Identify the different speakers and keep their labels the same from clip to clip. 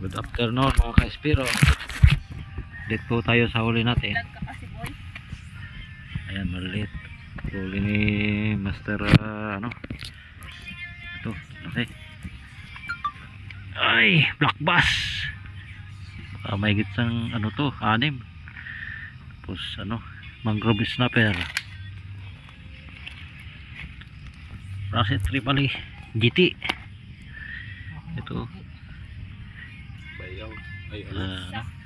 Speaker 1: Good afternoon mga ka-espiro. Dito po tayo sa huli natin. Ayan, maliit. Huli ni Master ano? Ito, okay. Ay, black bass. May gitsang ano to, 6. Tapos ano, mangrove snapper. Bracket tripali GT. Ito.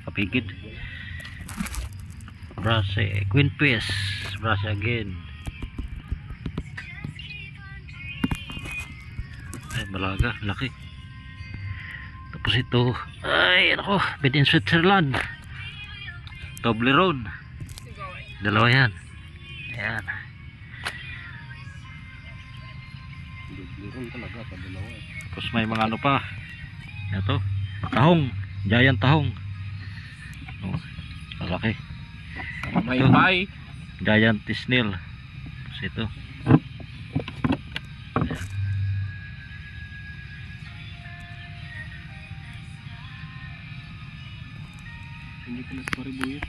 Speaker 1: Kapigid. Brase, queen fish. Brase again. Ay, malaga, laki. Tapos ito, ay, ano ko, made in Switzerland. Toblerone. Dalawa yan. Ayan.
Speaker 2: Toblerone talaga sa dalawa.
Speaker 1: Tapos may mga ano pa. Ito, tahong. Giant tahong. Oh, malaki.
Speaker 2: May
Speaker 1: Ito,
Speaker 2: pie.
Speaker 1: giant snail. Tapos ito.
Speaker 2: Hindi ko na paribuyo.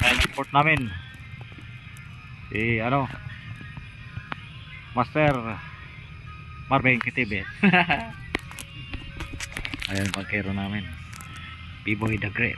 Speaker 1: Ayan ang port namin. Si ano, Master Marvin Kitibe. Ayan ang pagkero namin. B-Boy the Great.